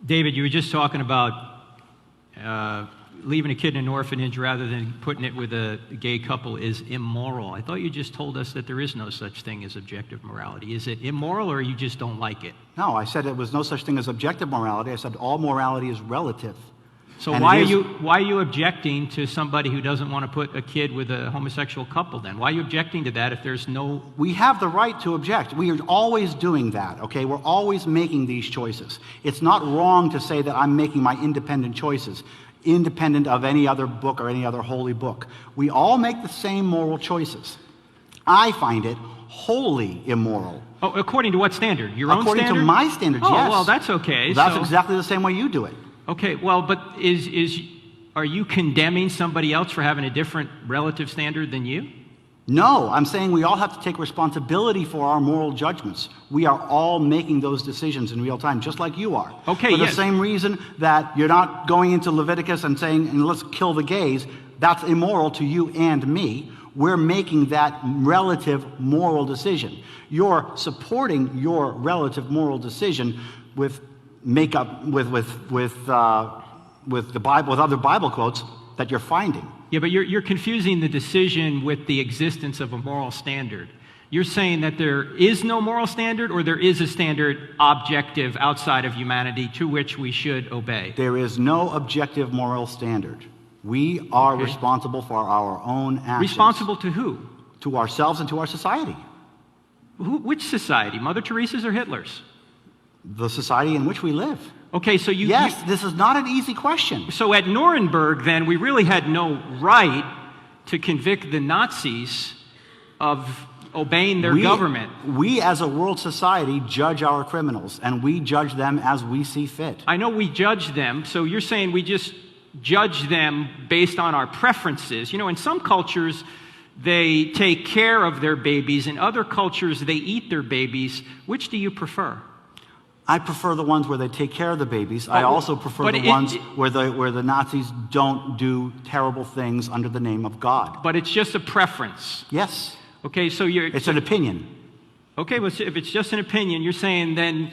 David, you were just talking about leaving a kid in an orphanage rather than putting it with a gay couple is immoral. I thought you just told us that there is no such thing as objective morality. Is it immoral, or you just don't like it? No, I said it was no such thing as objective morality. I said all morality is relative. So why are you objecting to somebody who doesn't want to put a kid with a homosexual couple then? Why are you objecting to that if there's no... We have the right to object. We are always doing that, okay? We're always making these choices. It's not wrong to say that I'm making my independent choices, independent of any other book or any other holy book. We all make the same moral choices. I find it wholly immoral. Oh, according to what standard? Your own standard? According to my standards, yes. Oh, well, that's okay. That's exactly the same way you do it. Okay, well, but are you condemning somebody else for having a different relative standard than you? No, I'm saying we all have to take responsibility for our moral judgments. We are all making those decisions in real time, just like you are. Okay, For the same reason that you're not going into Leviticus and saying, and let's kill the gays, that's immoral to you and me. We're making that relative moral decision. You're supporting your relative moral decision with the Bible, with other Bible quotes that you're finding. Yeah, but you're confusing the decision with the existence of a moral standard. You're saying that there is no moral standard, or there is a standard objective outside of humanity to which we should obey? There is no objective moral standard. We are responsible for our own actions. Responsible to who? To ourselves and to our society. Which society? Mother Teresa's or Hitler's? The society in which we live. Okay, so Yes, this is not an easy question. So at Nuremberg, then, we really had no right to convict the Nazis of obeying their government. We, as a world society, judge our criminals, and we judge them as we see fit. I know we judge them, so you're saying we just judge them based on our preferences. You know, in some cultures, they take care of their babies. In other cultures, they eat their babies. Which do you prefer? I prefer the ones where they take care of the babies. I also prefer the ones where the Nazis don't do terrible things under the name of God. But it's just a preference. Yes. Okay, so it's an opinion. Okay, well, if it's just an opinion, you're saying then,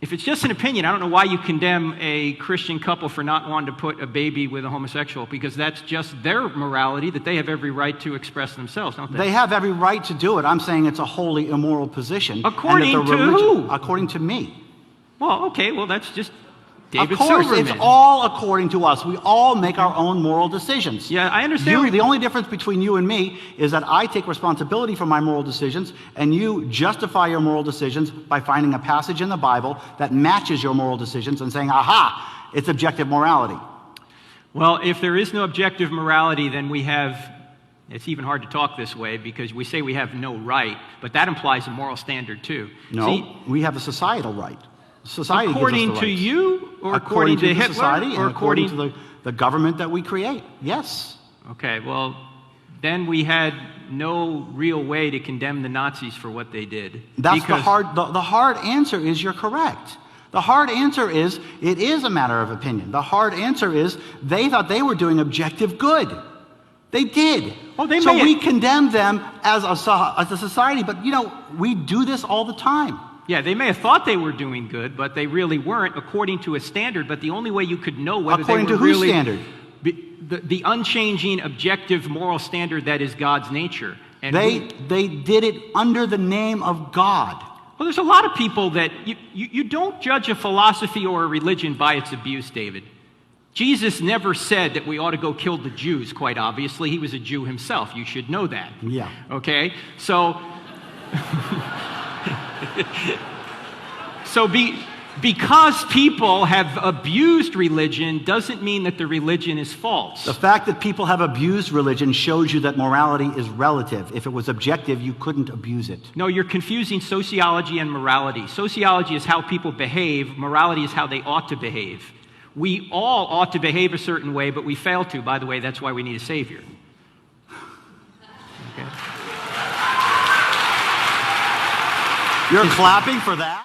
if it's just an opinion, I don't know why you condemn a Christian couple for not wanting to put a baby with a homosexual, because that's just their morality that they have every right to express themselves, don't they? They have every right to do it. I'm saying it's a wholly immoral position. According to who? According to me. Well, okay, well, that's just David Silverman. Of course, Silverman. it's all according to us. We all make our own moral decisions. Yeah, I understand. The only difference between you and me is that I take responsibility for my moral decisions, and you justify your moral decisions by finding a passage in the Bible that matches your moral decisions and saying, aha, it's objective morality. Well, if there is no objective morality, then we have... It's even hard to talk this way because we say we have no right, but that implies a moral standard too. No, we have a societal right. Society according gives us the to rights. You, or according to Hitler, society, or according to the government that we create. Yes. Okay. Well, then we had no real way to condemn the Nazis for what they did. That's the hard answer is you're correct. The hard answer is it is a matter of opinion. The hard answer is they thought they were doing objective good. They did. Oh, so we condemn them as a society, but you know, we do this all the time. Yeah, they may have thought they were doing good, but they really weren't according to a standard. But the only way you could know whether according they were to whose really... standard? The unchanging, objective, moral standard that is God's nature. And they did it under the name of God. Well, there's a lot of people that... You don't judge a philosophy or a religion by its abuse, David. Jesus never said that we ought to go kill the Jews, quite obviously. He was a Jew himself. You should know that. Yeah. Okay? So... because people have abused religion doesn't mean that the religion is false. The fact that people have abused religion shows you that morality is relative. If it was objective, you couldn't abuse it. No, you're confusing sociology and morality. Sociology is how people behave. Morality is how they ought to behave. We all ought to behave a certain way, but we fail to. By the way, that's why we need a savior. Okay. You're clapping for that?